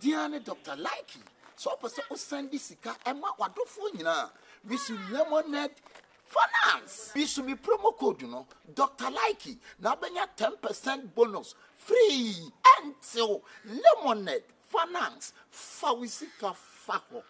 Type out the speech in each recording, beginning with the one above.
Diane Dr. Likee. So person who send this car and what wonderful, you know. We should lemonade finance. We should be promo code, you know. Dr. Likee. Now bring a 10% bonus free until lemonade finance. Fawisika Fakye.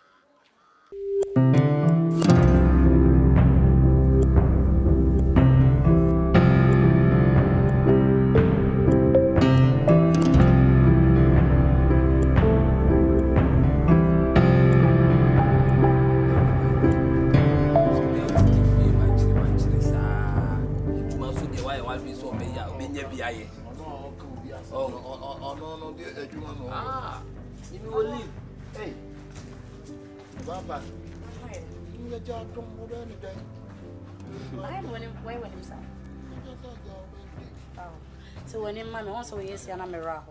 Ah, you will leave. Hey, Baba, you are just come over any day. I when him say. Oh, so when him mommy also yes, and I'm a raho.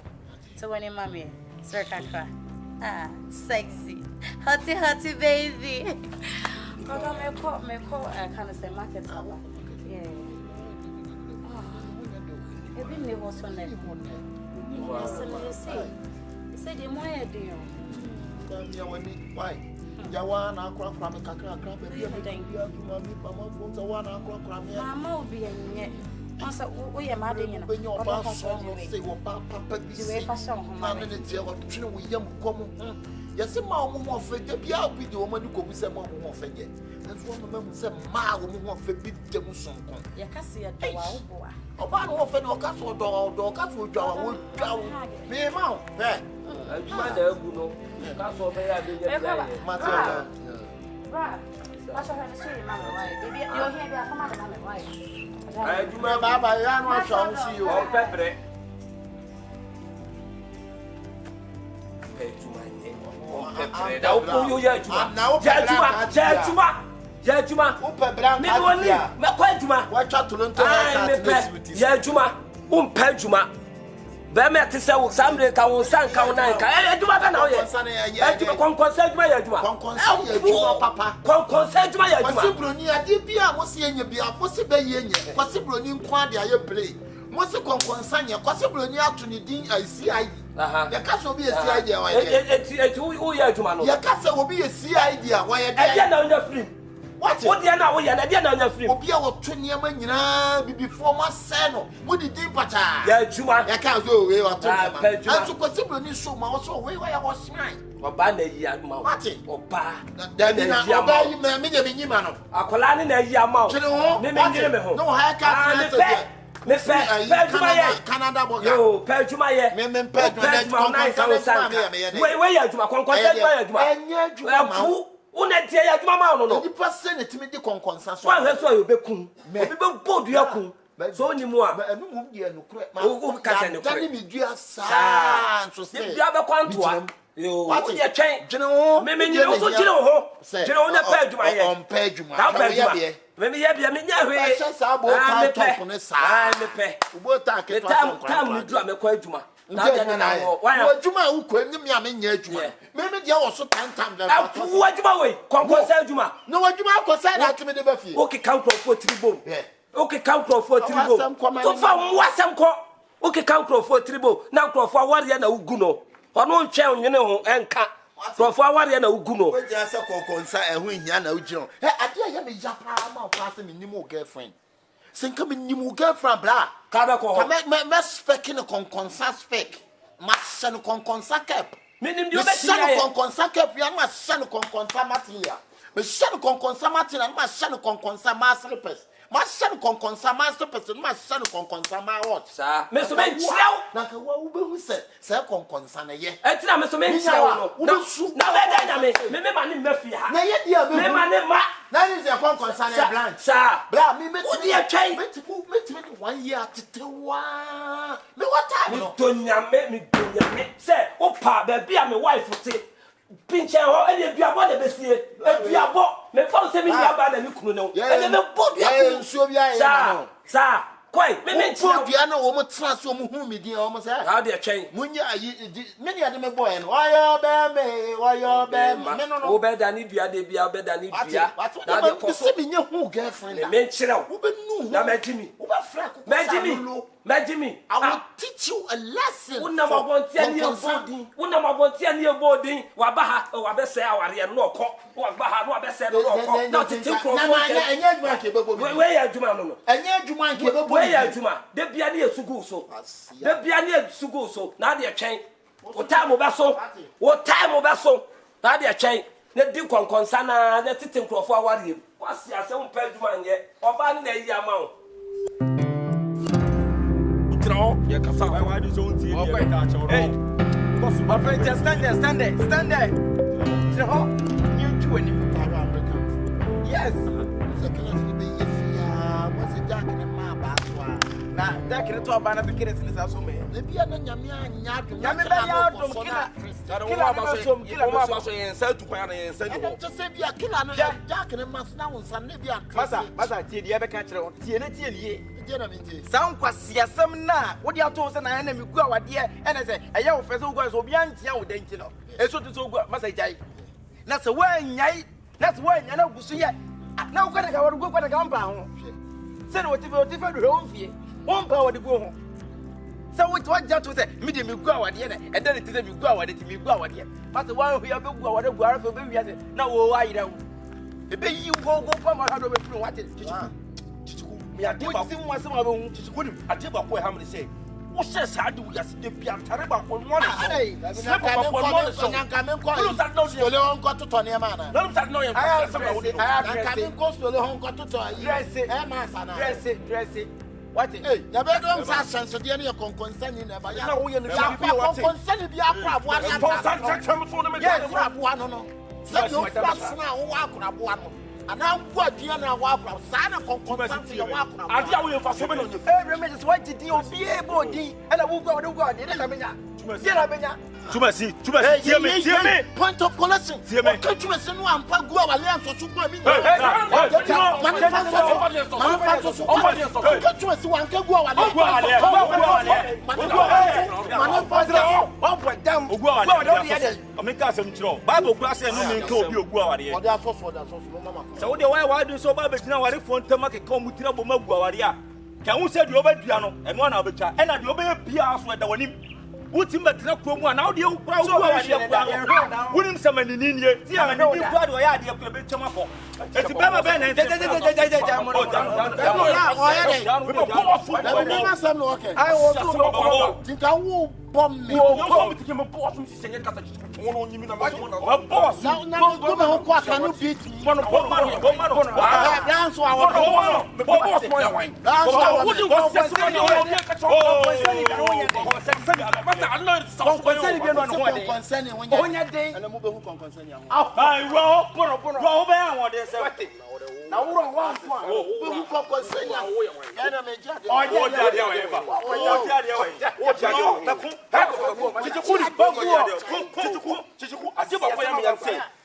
So when him mommy, sir Kakra. Ah, sexy, hotty baby. Oh, me call. I kind of say market. Yeah. Oh, every me was on that. Yes, I say. He said, "You more do." Why? Yawana from a crack, Mamma will be in also, we are mad in your boss. Say what Papa yes, a mom of a debut with the woman who could be some more of it. That's one of them said, Ma, woman of a bit demonstration. You can see a boy. About often or castle dog, castle dog would go. Me amount, eh? You might have no. That's what they are. Matilda. I shall have to see Mamma. You're here, they're from my wife. I do my Baba, I shall see you on pepper. Pay to my name. Now, pull you yet. Now, Jajuma, Juma, watch out to learn to Jajuma, Pejuma. Bema to say somebody can sank out 9. I do not know yet. Konkonsa my Juma. Konkonsa, Papa. Konkonsa my Juma. Sibronia, Dibia, was seeing you be a possible yen. Possible in Quadia, you play. Most of Konkonsa, Possiblonia to the I see I. The castle will be a CID. It's who you are to man. Your castle will be a CID. Why I get on your free. What do you know? We are not on your free. Be our 20 years before my son. What did you put? Yeah, Juma, I can't go away or to possibly need so much away where I was mine. Or Bandy Yamma, Martin, or Pa. Then I buy you, Mammy, a colony, a Yamma. No, I can't. Miss Canada, you, Pejuma, Memon Pejuma, where you are, Conconsa, Una tia Mamma, no, you person it to me the Konkonsa. Why that's why you be cool. Maybe both you are so any more. And who dear no correct. Oh, Cassan, telling me, dear son, so say, you have a quantum. You what your chain, General, maybe you also General, General, Pejuma, on Pejuma. Maybe you have a minute. Top on the side. What time you drum a Quajuma. Why Juma who couldn't me near Juma? Maybe you also 10 times. What Juma way? Conquer Juma. No, what Juma consider to me the Buffy. Okay, count for 3 boom. Okay, count for 3 boom. So far, what's some call? Okay, count for 3 boom. Now for what you know, Guno. Or no chair, you know, and cat. For what you know, Guno. Just a Konkonsa and when you know, John. I tell you, Japan, passing in new girlfriend. Sing come in new girlfriend, blah. Cabako, make specking a Konkonsa spec. My son Konkonsa cap. Meaning you son Konkonsa cap, you my son Konkonsa material. My son Konkonsa material and my son Konkonsa master slippers. My son Konkonsa master person, my son Konkonsa my what, sir? Mr. Menchel, like a woman who said, Sir Konkonsa, yeah. It's not Mr. Menchel. Now that I mean, Murphy, that is a Konkonsa blank, sir. Blah, me, what do you change? Met 1 year to 2 me what time? Don't make me, say, oh, pa, baby, I'm a wife for say. Pinch out any of your body, Bessie. If you are bought, may fall 7 years by the Nukuno. And then put your sir, sir, quite. Maybe Piano almost transform whom me, dear, almost how they change. Munya, many of them boy, and why you're bad, men are better than if you are the better than if you are. What's your girlfriend? Mention who knew, Jimmy. Majimi, I will teach you a lesson. Una mabontia ni ebodi. Una mabontia ni ebodi. Wabaha o wabese aware no ko. Wabaha no wabese no ko. Na titi ko. Na enye adwuma ke bebo. We ya adwuma no no. Enye adwuma ke bebo. We ya adwuma. De bia na esugu so. De bia na esugu so. Na de twen. O time be so. O time be so. Na de twen. Na di Konkonsa na na titi nkrofo aware. Wasi ase wo pa adwuma nye. Oba na yi ama wo. Yeah, why do you see hey, my friend, just stand there. You do anything. Yes. Nah, that can talk about the kids in his house. Maybe I'm sound quasi a seminar. What you are told, and I enemy go out there, and I say, a young fellow was obedient, young danger. And so to so good, must I die? That's a way, that's why I know. See, now going to go for the compound. Send what you will different home here. One power to go home. So what just to say, medium you go out here, and then it is you go out it, you go out here. But the one we have to go out of the for baby, no, I don't. The baby you go from my head over what it is. I did not think myself alone to school. I did not quite how many say. What says I do yes, the piano terrible on one day. I got to Tony Mana. No, that no, I have some dress it. What is it? The bedroom fashion so dear Konkonsa never. No, we are Konkonsa be a one. Such a flash now, walk up one. And now what you are walk from Sana Konkonsa your walk. I tell you for so many remedies what did you be able to do? And I will go to God. Hear me. Point of collection. Hear me. Can't you listen one for go alliance or super me? So why do so bad now? I phone to make a come with trouble. Can we say the over piano and one of the child and the over piano with the one? What's in the truck from one? How do you crowd? Wouldn't someone in India? See, I'm a new crowd. I had a bit of it's a better Ben and I will think I will bomb me. Now, can you beat me?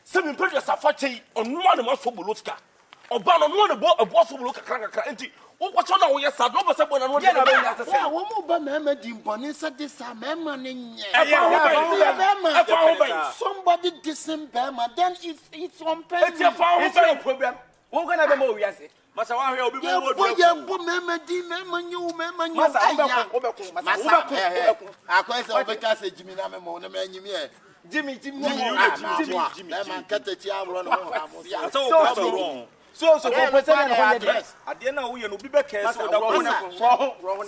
Seven predators are fighting on one of us for Buluska. Or ban on one of a boss who look at what's on our yes, I don't somebody dissing Bama, then it's on problem. We're going to have more, yes. Masa wa hwe obi bo mema di mema nyu masa akwese obeka se Jimmy na mema na manyimi e Jimmy man kata ti abro no ho so person na ho address ade na wo ye no bi be kese o da ko na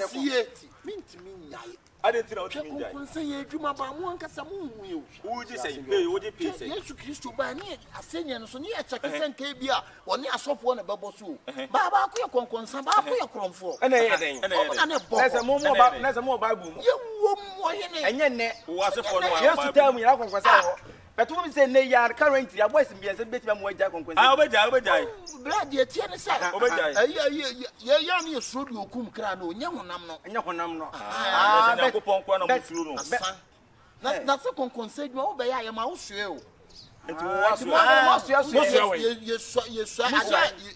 sie minti nyai ade nti na o timi njai Konkonsa ye adwuma ba mo ankasa mo hu ye o ji sei be o ji pese Yesu Kristo ba ni asenya no so ni echeke senka bia woni asofo na bebo so ba ko ye Konkonsa ba ko ye kromfo na ye den na se mo Bible mo ye wo mo ye ne enye ne wo asofo no Yesu tam ya Konkonsa ho but we say ne ya currently ya boys be say beti mo ja Konkonsa obejai blood ye tie ne say obejai ye ya ne suro di okum kra no nye honam no na se Konkonsa dwa wo be ya ma wo hwe o Enti wo aso.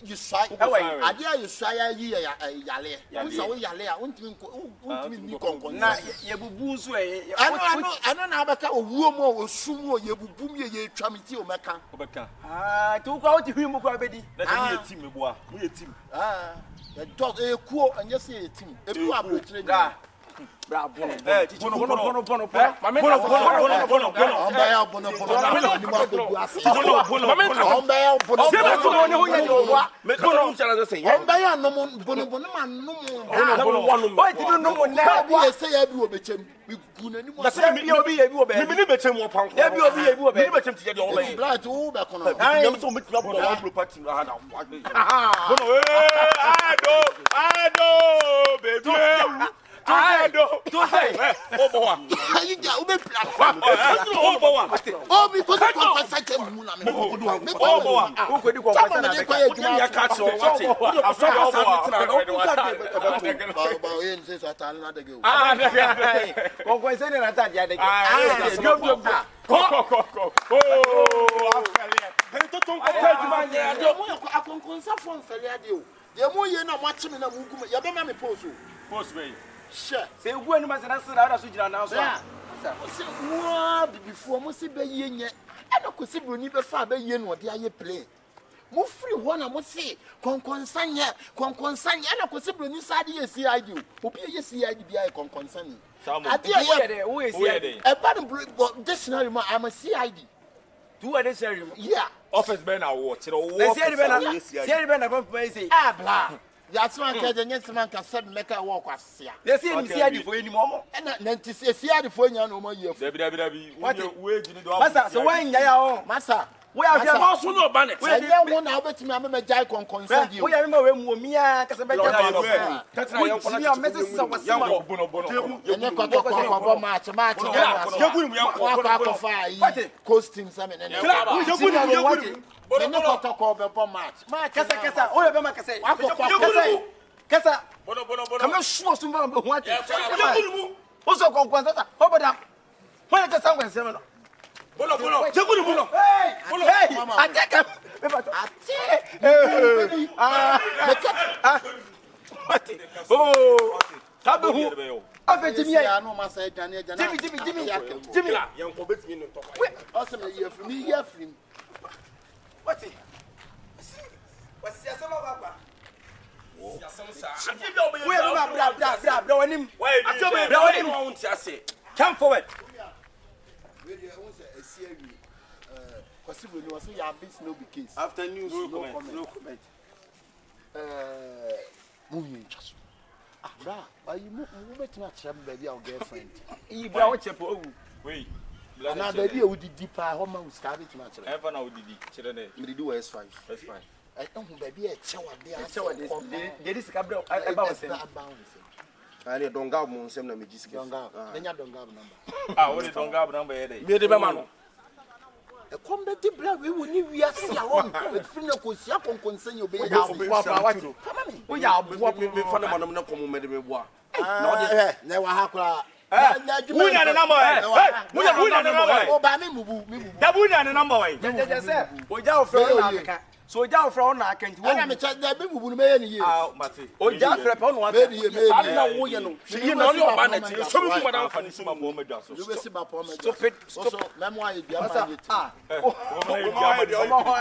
You shy. Adia you shy yale. Unsa wo yale a untimi ni konkon. Na ye bubu nso ano na abaka owuo mu osum wo ye bubu mi ye twamiti o meka. Obeka. ti wo kwa wo ti hwimu kwa bedi. Na se ye team ebo a. Mo ye team. The dog ekuo anya se ye team. Ebi wa abotire ni. Bravo. Omba ya to say you ja ube platform oh because Konkonsa mu na me who could do Konkonsa na me ya catch what Konkonsa na ta dia de Konkonsa fon fele ade o de mo ye na mo chime na mu gum ya be ma me post me sure say gu anu ma sana sira ara so jira na so say wo before mo se be ye nye ana ko se broni be fa be ye no de aye play mo free one na mo se Konkonsa nye ana ko se broni sa de ye CID obi ye CID bi aye Konkonsa ni ade ye who is here e ba no dictionary ma am a CID do what is here yeah office be na wo tire wo see be na papa say bla that's one ka jenye seman ka said make a walk asia they see him CID for any momo na nti CID for nya no mo yef dabi we gini do masa so wan nya ya o masa we have your no so no banet we ya wo na obetimi amema jai Konkonsa di o we ya me we mu mia kasa be ja tetra yan kono ya message sa wasima bono ene ko match yeguni mu yan ko fa yi costume sa me ne yeguni ene ko be bo match kasa o ya be ma kasa bono kama shuo so ma be ho ate yeguni mu o so Konkonsa ta o boda ho ya kasa ngwanse me no bono yeguni mu no hey ateka me ba to oh tabe hu afetimi ya no masa edwane Jimmy yan ko betimi no to awesome ye free what wasi asema baba yasam sa we bra wanim atome bra wanim won ti ase come forward we dey won say asiawi possible no say ya bit no be case after news no comment moving chaso bra why you betimi a chere baby our girlfriend yi bra wo chepo owu we na baby e wudi deeper ho ma uska betimi a chere ever na wudi chere na me do S5 baby e chewa de dis ka bra e ba wo se ani donga mo nsem na megisi donga nya donga number we donga number ye dey me de be ma no e kombe di bra we woni wiase a won e free na ko sia Konkonsa nya obe ya wo ya abo me fa na manom na komo me de me boa na o de na wa ha kura Wunya na number wunya na number o ba me mubu da wunya na number we je se o ja o fre na Africa so o ja o fre na akanti wo ana me cha da be mubu no me ye ni ye mate o ja fre pe no wa me na wo ye no yi na oni oba na ti so bi madam fa ni so ma mo ma dwa so you be si ba po me stupid so me mo aye bia ma ye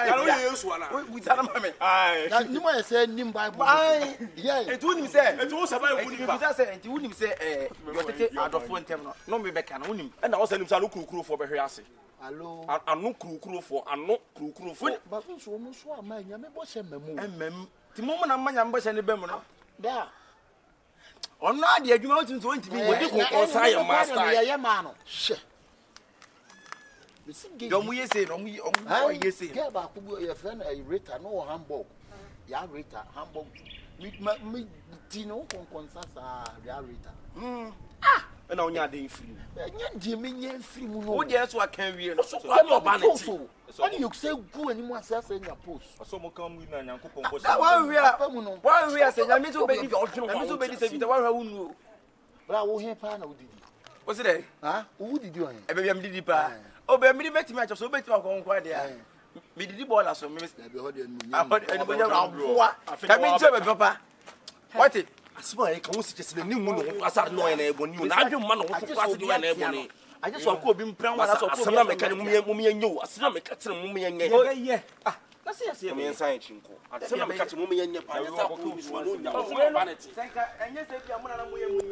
ya no ye yesu ana we tana mame na ni mo ye say nim bible yeah etu nim say etu wo saba e kuni pa etu nim say yo tete adofo ntem no me be ka na unim e na wo sanim sa no kurukuru fo be hwe ase allo anu kurukuru fo ba so no so ama nya me bo se mmem ti mo na manya mbo se ne be mu no da ono ade adwuma otin so ntimi wodi Konkonsa ye master ye ma no she yo mu yese no mu yese get ba ku ye friend a rata no Hamburg ya rata Hamburg me ti no Konkonsa sa ya rata na onya de free nya di me nya free mu no wo de so aka wie no so ani oba na ti ani you say gu ani mu asasa nya post so mo kan mu na nyankopon ko da wa wi ase nya mi so be di mi so be di se vita wa hwa unu bra wo he pa na udidi o se de ha udidi o he e be bi am didi pa Obe mi beti me so beti ma ko nko dia. Me didi ball aso me be ho de nu. Eni bonya raboa. Ka me nche be papa. What it? Asma e ka wo siche se ni mu no asar no na eboni na adwe ma no wo so kwase di na eboni. Aje so ko bi mpran wa so ko asna me ka ni mu me nyo asna me ka tire mu me nye. Ye be ye. Ah, na se yase me nsan chinko. Asna me ka tire mu me nye pa ya sa ko bi so no nya. Senka enye se bia mu na mu ye mu nya.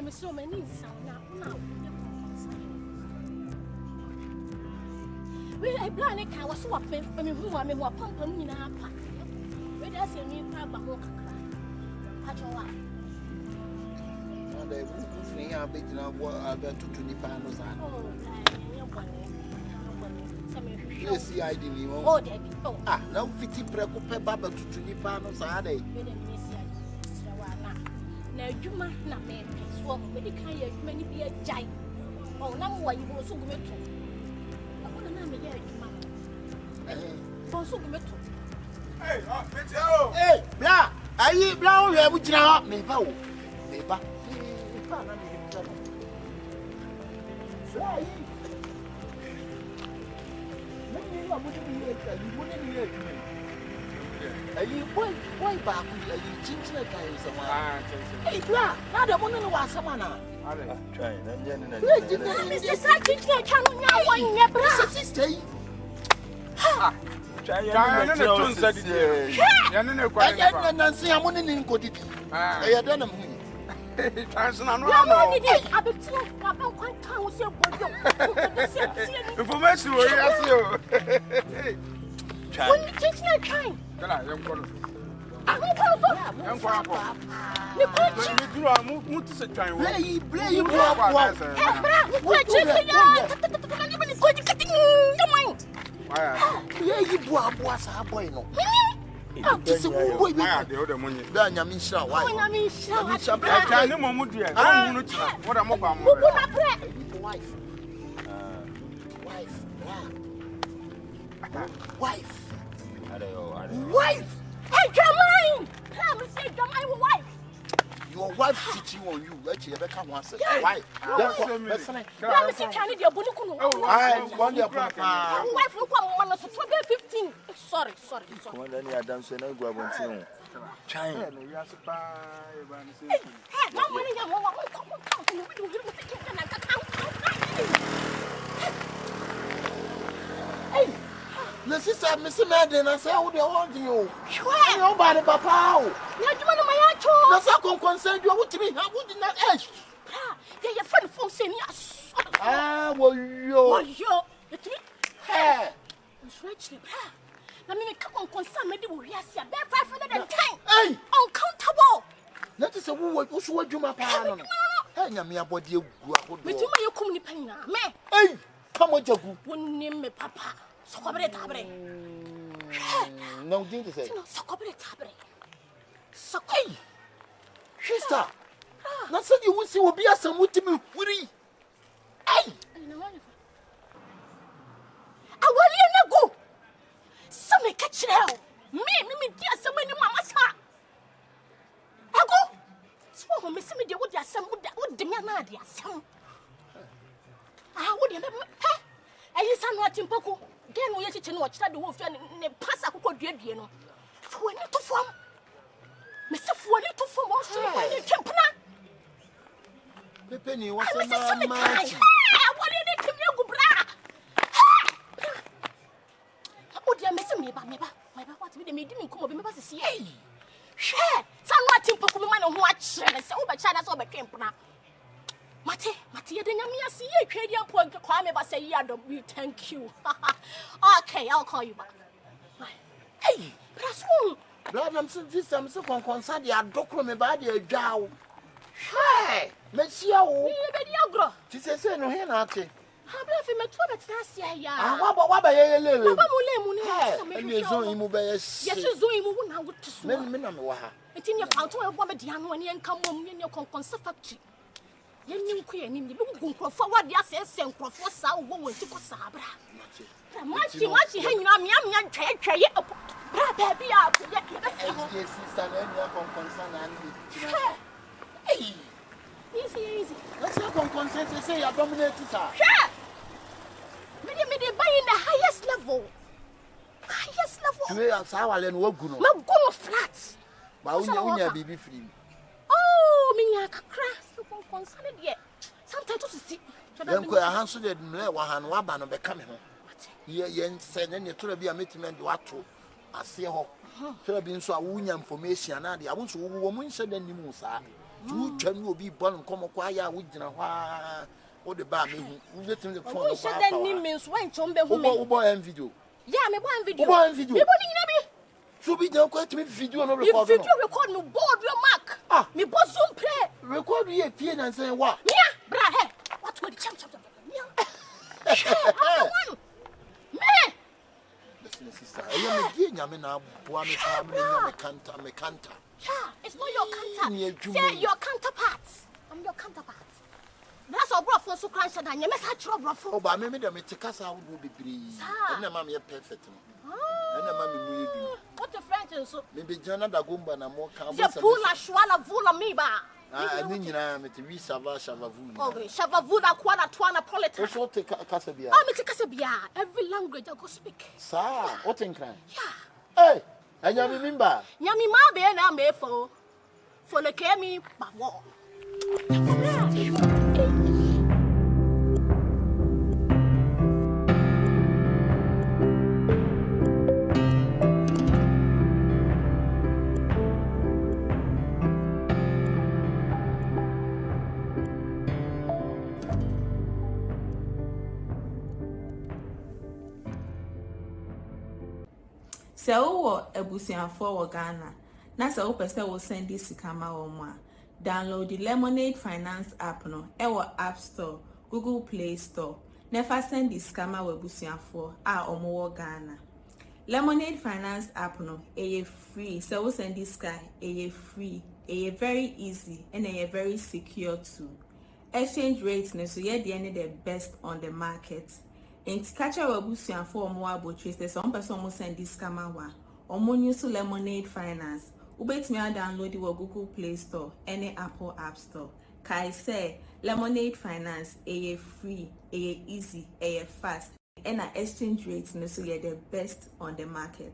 So many sound now. We I plan a car was swapping. I mean, who are me who pump in our pack. We just see me grab a walk. Patch your wife. And they will free a bit now. What are going to the panels? Oh, yes, I didn't. Oh, Debbie. Oh, now 50 precope baba to the panels are they? Now you must not make me swap with the kind of many be a giant. Oh, now why you go so good. I want to know me here. For so good. Hey, blah, I eat brown hair, which now may bow. May back. Why back? You change the guy. Hey, blah, not the one who was someone. Mr. Sackett, I can't now. I never stay. Ha! Try to say it. I don't see a money in Cody. I don't know. Information where you see. When you teach me a kind. I'm wife. Hey, Cameroon! My wife. Your wife teaching on you, right? You become one second. Why? Let me see Chinese. Your Bunukuno. I want your wife. Look what one 15. Sorry. When then you are dancing, I go about to China. Hey, no money. Hey. The sister, Mr. Madden, I say, how they want you? Sure. Nobody, Papa. You do my actual. That's how Konkonsa you want to be. I would not edge. Yeah, your friend from Senegal. Ah, well, you. Hey. It's rich. Let me come Konkonsa. Maybe we'll hear 510. Hey. Uncountable. That is a woman who would do my power. Hey, I'm your body. You come in pain. Hey, come on, Jagu. One name me, Papa. So come it, no, didn't say. So come it, so hey, sister. That's what you will see will be a some with me. Hey, I will go. Some catch it out. Me, dear, so many mamma's heart. I go. So, Miss Me, would you some would demand idea some? I would remember. I used to know Timpoco. Then we used to watch that the wolf and pass a cocoa dear, you know. For when to form Mr. Fuani to form also in Tempana. The penny was a man. What did it to you, Gubra? Oh, dear, Miss Me, but never. What did they make him come over to see? Share. Some Timpoco man who watch and so by China's over Tempana. Mate, you didn't see a Canadian point to call me, but say, yeah, thank you. Okay, I'll call you back. Hey, that's wrong. Brother, I'm so Konkonsa the adokro me ba de adwa. Hey, mesia wo. Me be di agro. Ti se no he na ate. Ha bla fi me to betina sia ya. Ah, wa ba ye le. Baba mu le mu Hey, ni. e zo imu be ye. Yes zo imu wo na wo tiso. Me na me wa ha. Enti ne fa to e bo me di anu ani enka mom ne Konkonsa factory. Ye nim ko ye nim bi gu nkrofo wa de asese nkrofo sa wo wo nti ko sa bra. Machi he nyina mia twetwe ye bra ba bi a ko ye. Yes, sister, na Konkonsa na ndi. Hey. Easy. Let's say Konkonsa say you dominate sir. Sure. Me dey buy in the highest level. Me sa wale no wagu no. Ma go flat. Ba unya bibi free. Oh, me nya kakra. So Konkonsa ne dey. Sometimes to see. Then ko ya hanso de mle wa han wa ba no be ka me ho. Ye nse ne to bi a metiment do ato ase ho. To bi nso a wunya information na de abunso wo mu nse da nimu sa. Tu twa ni obi bon nkomo kwa ya wo gina hwa o de ba me hu. Wo betim de phone no. Wo da nimu so wan chom be hu me. Wo bo en video. Yeah, me bo en video. Wo bo en video. Me bo ni nyina bi. So be there quite me video no record. Video record no board your mark. Ah, me bo zoom play. Record we pie na say what? Yeah, bra he. What we cham. Yeah. Me. Listen, sister. I am me nyame na boa me ka me kanta. Yeah, it's not your counter. Say your counterpart. I'm your counterpart. That's our bro for so crash that you mess hatch bro for. Oh, but me dem me take us out will be free. And na mama perfect. And na mama mu bi. What the French so? Me be jana da gumba na mo ka. Je pula shwala vula miba. Ah, ani nyina me te wi sava vu. Okay, shava vula kwana twana polita. So take kasa bia. Ah, me take kasa bia. Every language I go speak. Sa, what in cry? Yeah. Hey, anya me mimba. Nyami ma be na me fo. For the kemi bawo. Se wo ebusianfo wo Ghana na se wo pese wo send this kama wo mo download the Lemonade Finance app no e wo App Store, Google Play Store. Never send this kama wo ebusianfo a omo wo Ghana. Lemonade Finance app no e free. Se wo send this guy e free. E very easy and e very secure too. Exchange rates no so ye the best on the market. Enti kacha wabusianfo omo abotre se some person mo send this scammer wa omo use Lemonade Finance ubetimi download the Google Play Store any Apple App Store. Kai say Lemonade Finance free, easy, fast, and exchange rates no so you're the best on the market.